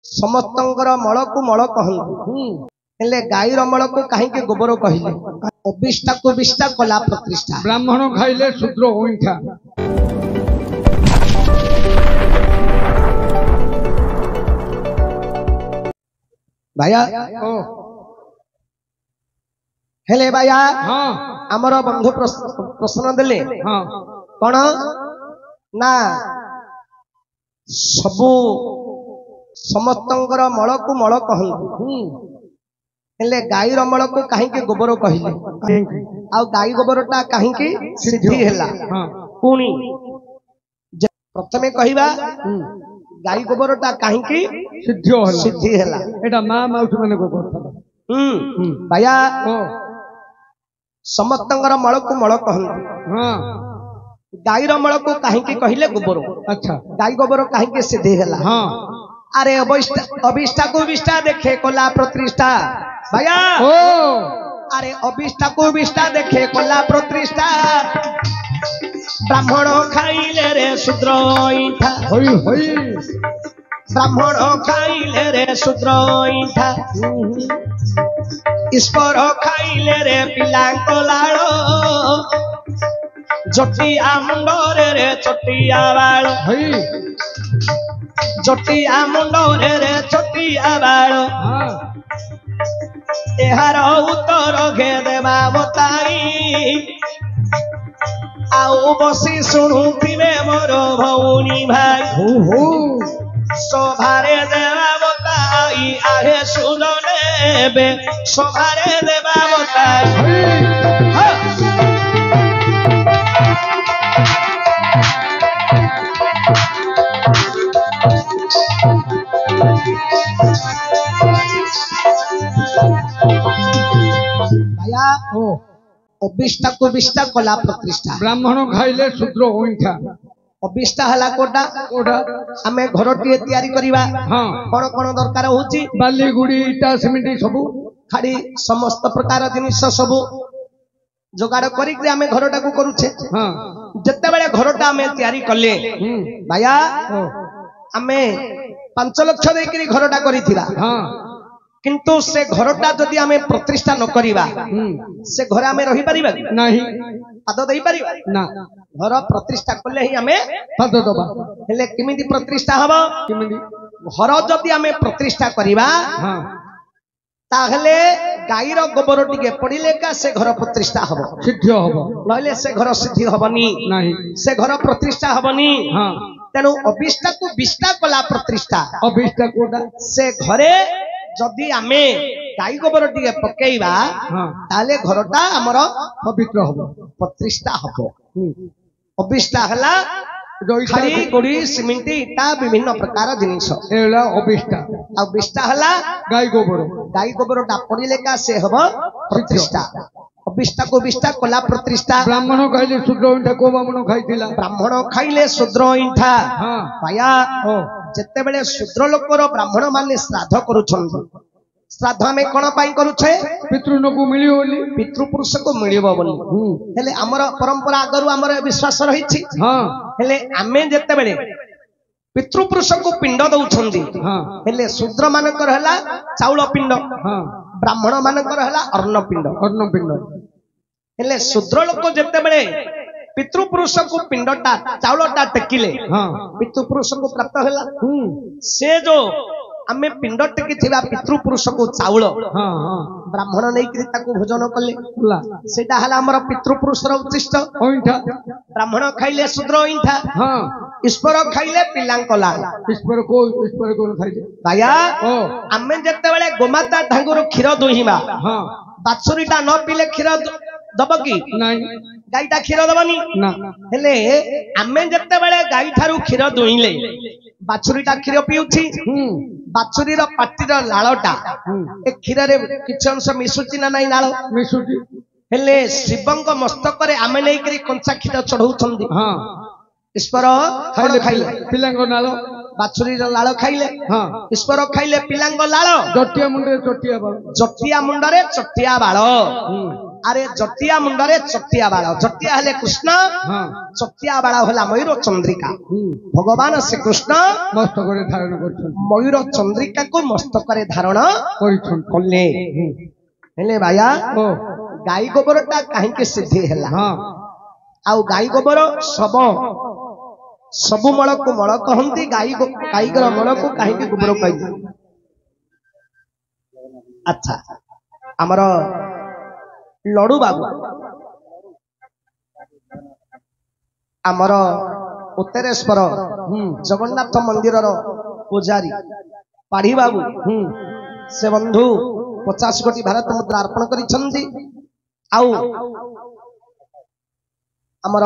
समस्तंकर मल को मल कहते हेले गाईर मल को कहीं गोबर कहले अविष्टा को विष्टा कला प्रतिष्ठा ब्राह्मण खाइले शूद्र ओइठा भाया हेले भाया हाँ आमर बंधु प्रश्न देले हाँ कौन ना सबू समस्तंकर मल को मल कहते हेले गाईर मल को कहीं गोबर कहले आ गाई गोबरटा कहीं सिद्धि हैला पुणी प्रथमे कहिबा गाई गोबरटा कहीं सिद्धि हैला एटा मां माउठी माने गोबर भाया समस्तंकर मल को मल कहते हां गाईर मल को कहीं कहले गोबर अच्छा गाई गोबर कहीं सिद्धि हैला हां अरे अभिष्टा को विष्टा देखे कोला प्रतिष्ठा भैया ओ अरे अभिष्टा को विष्टा देखे कोला प्रतिष्ठा ब्राह्मण खाइले रे शूद्र ईठा होई होई ब्राह्मण खाइले रे शूद्र ईठा ईश्वर खाइले रे पिलांको लाड़ो जटिया मुंडरे रे चटिया बाळ होई जटिया मुंडरे रे चटिया बाळ एहार उत्तर घे देवा बताई आउ बसी शुणुथिबे मोर भौनी भाई सभारे देवा बताई आहे सुनने सभारे देवा बताई अविष्टा को विष्टा कला प्रतिष्ठा ब्राह्मण खाइले शूद्र ओइठा अविष्टा हला कोटा कोटा हमें घर टे तैयारी करिबा हां कोन कोन दरकार होची बाली गुडी इटा सिमेंट सब खाड़ी समस्त प्रकार जिनिस सब जोगाड़ करिक हमें घरटा को करूछे हां जत्ते बेले घरटा हमें तैयारी करले भाया हमें 5 लाख देकरी घरटा करिथिला हां किंतु से घरटा जदि हमें प्रतिष्ठा न करिबा से घर हमें रही परिबा नहीं पाद देई परिबा ना घर प्रतिष्ठा करले ही हमें पाद दबा हेले किमिति प्रतिष्ठा हबो किमिति घर जदि हमें प्रतिष्ठा करिबा हां ताहले गाईर गोबर टिके पड़िले का से घर प्रतिष्ठा हबो सिद्धि हबो नहले से घर सिद्धि हबनी नहीं से घर प्रतिष्ठा हबनी हां तेनु अविष्टा को विष्टा कला प्रतिष्ठा अविष्टा कोटा से घरे जदि आमे गाई गोबर टिके पकेइबा ताले घरटा हमर पवित्र हबो प्रतिष्ठा हबो अविष्टा हला खाली गुड़ी सिमेंट इटा विभिन्न प्रकार जिनिस एला अविष्टा आ विष्टा हला गाई गोबरटा पड़िले का से हबो प्रतिष्ठा अविष्टा को विष्टा कला प्रतिष्ठा ब्राह्मण खाइले शूद्र ओइठा को ब्राह्मण खाइतिला ब्राह्मण खाइले शूद्र ओइठा हां भाया जत्ते बेले शूद्र लोकर ब्राह्मण माने श्राद्ध करूछन श्राद्ध में कोन पाई करूछे पितृन को मिलियो बोली पितृ पुरुष को मिलियो बोली हेले हमर परंपरा आगरु हमर विश्वास रहिछि हां हेले आमे जत्ते बेले पितृ पुरुष को पिंड दउछंदी हां हेले शूद्र मानकर हला चाउल पिंड हां ब्राह्मण मानकर हला अन्न पिंड हेले शूद्र लोक जत्ते बेले पितृ पुरुष को पिंडटा चाउलटा टेकिले हां पितृ पुरुष को प्राप्त हला से जो आमे पिंड टेकी थिबा पितृ पुरुष को चाउल हां हां ब्राह्मण नै कि ताको भोजन कले सेटा हला हमर पितृ पुरुष रो उच्चिष्ट ओइठा ब्राह्मण खाइले शूद्र ओइठा हां ईश्वर खाइले पिलांकला ईश्वर को खाइले भाया आमे जत्ते बेले गोमाता ढांगुर क्षीर दुहिबा हां बाछुरीटा न पीले क्षीर दब कि नहीं गाईटा क्षीर दबनी ना हेले आमे जत्ते बेले गाई थारु क्षीर दुहिले बाछुरीटा क्षीर पिउछि बाछुरीर पाटीर लाळटा ए क्षीर रे किछ अंश मिसुछि ना नाही लाळ मिसुछि हेले शिवंग मस्तक रे आमे नै करी कंचा क्षीर चढौछंदी हां ईश्वर खाइले पिलांग नाळ बाछुरीर लाळ खाइले हां ईश्वर खाइले पिलांग लाळ जटिया मुंडरे चटिया बाळ जटिया मुंडरे चटिया बाळ अरे जटिया मुंडरे चटिया बाल जटिया हेले कृष्ण हाँ चटिया बाल होला मयूर चंद्रिका भगवान श्री कृष्ण मस्तक धारण कर मयूर चंद्रिका को मस्तक धारण कले हेले भाया ओ गाई गोबर टा कहीं सिद्धि है हाँ आउ गाई गोबर सबु मल को मल कहती गाई मल को कहीं गोबर कह अच्छा आमर लड़ू बाबू आमर उत्तरेश्वर जगन्नाथ मंदिर पूजारी पाढ़ी बाबू से बंधु 50 कोटी भारत मुद्रा अर्पण करिसेंती आउ आमर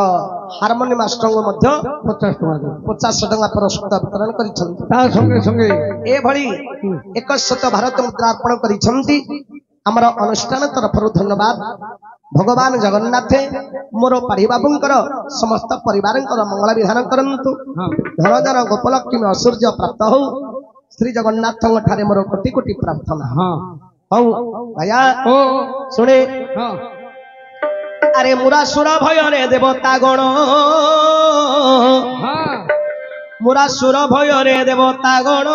हारमोनी मास्टर को मध्य 50 टका पुरस्कार वितरण करिसेंती ए भली 100 भारत मुद्रा अर्पण करिसेंती आमर अनुष्ठान तरफ धन्यवाद भगवान जगन्नाथ मोर पाढ़ी बाबूंकर समस्त परिवार मंगल विधान करंतु धन धन गोपलक्ष्मी ऐश्वर्य प्राप्त हो श्री जगन्नाथ ठारे मोर कोटि कोटि प्रार्थना हौ भैया सुने अरे मुरासुर भय रे देवता गण मुरासुर भय रे देवता गण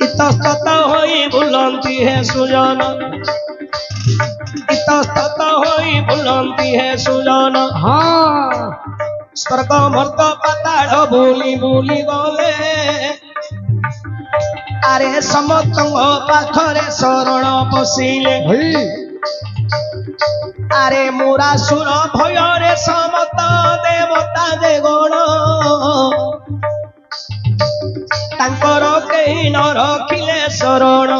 इतस्तत होई बुलंती है सुजन इतस्तत होई बुलंती है सुजन स्वर्ग मर्त पाताल बुली बुली गले अरे समस्त पाखरे शरण पशिले अरे मुरासुर भय रे समस्त देवता दे गण तांकर केही न रखिले शरण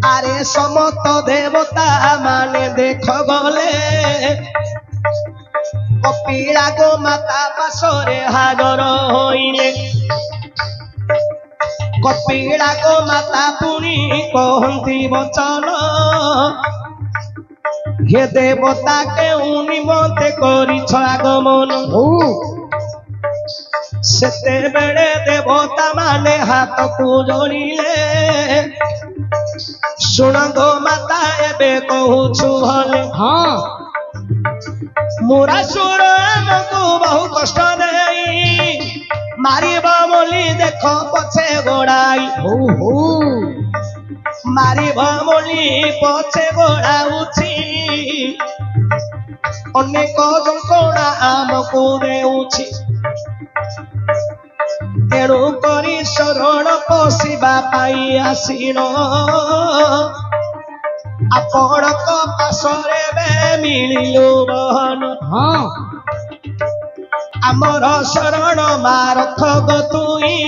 अरे समस्त देवता माने देख गले कपिला गो माता पाशरे हाजर होइले कपिला गो माता पुणी कहती वचन हे देवता केउ निमंते करिछ आगमन सेते बेले देवता माने हाथ को जोड़िले सुन गो माता एबे कहूछु भले मुरासुर आमको बहु कष्ट देई मारिब बोली देख पछे गोड़ाई मारिब बोली पछे गोड़ाउछि अनेक जंकोड़ा आमको देउछि तेणु करी शरण पशिबा पाई आसीन आपणक पाशरे बे मिलिलु बहन आमर शरण मारथ गतुई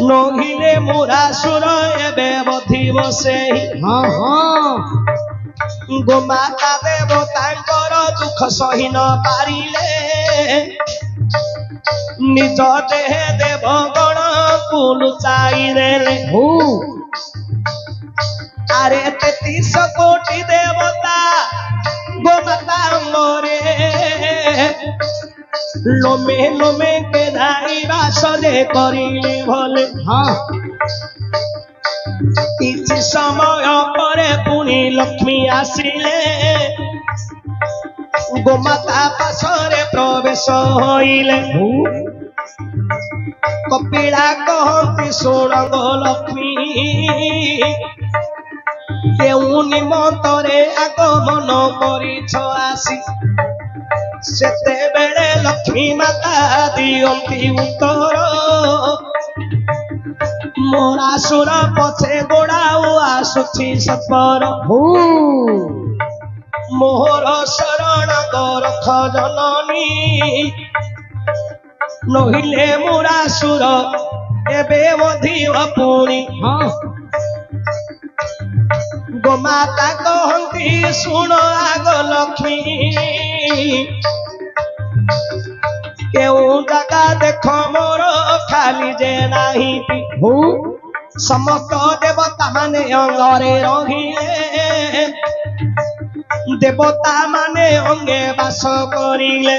नहिले मुरासुर एबे बधिब सेहि गोमाता देवतांकर दुख सही न पारिले निज देह देवगण को लुचाई देले अरे 33 कोटी देवता गोमाता मोरे लोमे लोमे के धाई बास दे करिले भले किछि समय परे पुणी लक्ष्मी आसिले गोमाता पाशरे प्रवेश होइले कपिला कहती सुन गो लक्ष्मी केउ निमंतरे आगमन करिछ आसी सेते बेले लक्ष्मी माता दियंती उत्तर मुरासुर पछे गोड़ाऊ आसुछि सत्वर मोहर शरण गोरख जननी नहिले मुरासुर एबे मधिव पुणी गोमाता कहती सुन आग लक्ष्मी केउ जगह देख मोर खाली जे नाही समस्त देवता माने अंगरे रहिले देवता माने अंगे बास करिले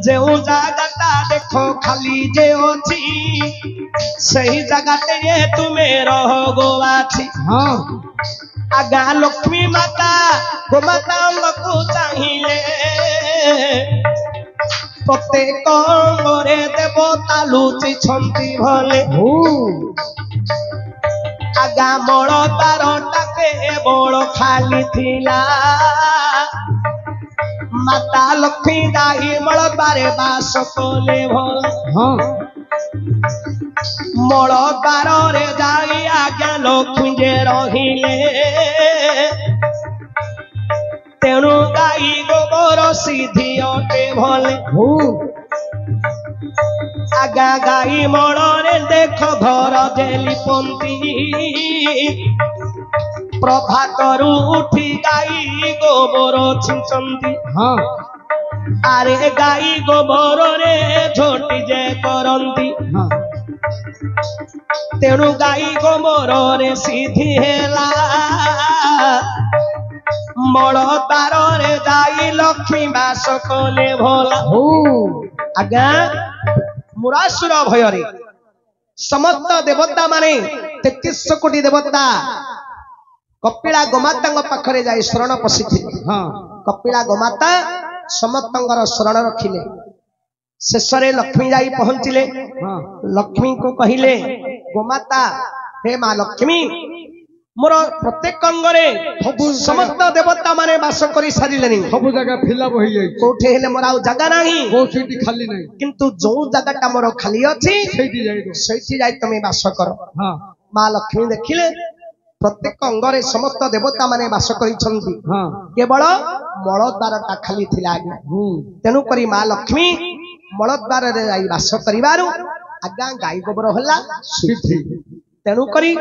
जो जगता देखो खाली जे अच्छी सही जगते तुम्हें रहो गोवाची हाँ आगा लक्ष्मी माता गोमाता को चाहिए प्रत्येक अंगरे देवता लुचि छंती भले आगा मल तारटा केवल खाली थिला माता लक्ष्मी गाई मल बारे बास कले भल हाँ मल बारे जाई आज्ञा लक्ष्मी जे रहिले तेणु गाई गोबर सीधी अटे भले आगा गाई मड़े देख घर जेली पंती प्रभातरू उठी गाई गोबर छिंचंती हाँ आरे गाई गोबर रे झोटी जे करंती हाँ तेणु गाई गोबर रे सीधी हेला मल तार रे जाई लक्ष्मी बास कले भला आज्ञा मुरासुर भय समस्त देवता माने 33 कोटी देवता कपिला गोमाता पाखरे जाई शरण पशिथि हाँ कपिला गोमाता समस्तंगर शरण रखिले शेषरे लक्ष्मी जाई पहुंचिले हाँ लक्ष्मी को कहिले गोमाता हे मां लक्ष्मी मोर प्रत्येक अंगरे समस्त देवता माने वास करी सारिलेनी सब जगह फिलअप हो जाई कोठे हेले मोर आउ जगह नाही को सीटी खाली नहीं किंतु जो जगहटा मोर खाली अछि सेठी जाई सेठी जाई तमे वास करो हाँ मां लक्ष्मी देखिले प्रत्येक अंगरे समस्त देवता माने वास करी छंती हाँ केवल मलद्वारटा खाली थिला आज्ञा तेनु करी मां लक्ष्मी मलद्वार रे जाई वास करिवारु आज्ञा गाई गोबर होला सीठी तेनु करी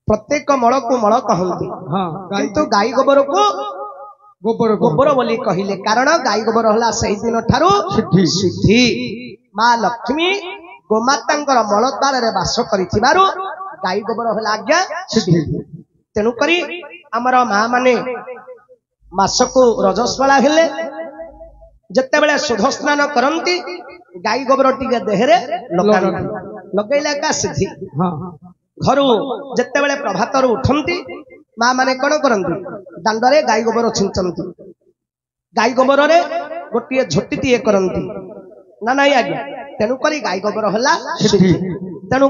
प्रत्येक मल को मल कहती हाँ किंतु गाई गोबर को गोबर गोबर बोली कहिले कारण गाई गोबर होला सही दिन ठारू सिद्धि सिद्धि मां लक्ष्मी गोमातांकर मलद्वार रे वास करिथिबारु गाई गोबर होला आज्ञा सिद्धि तेनु करी हमर मां माने मासको रजस्वला हेले जत्ते बेले शुद्ध स्नान करंती गाई गोबर टिके देहरे लगैला का सिद्धि हाँ घरू जत्ते बेले प्रभातर उठंती मां माने कोन करंती दांडरे गाई गोबर छिंचंती गाई गोबर रे गोटिए झोटीटिए करंती ना नाही आज्ञा तेनु करी गाई गोबर होला सिद्धि तेनु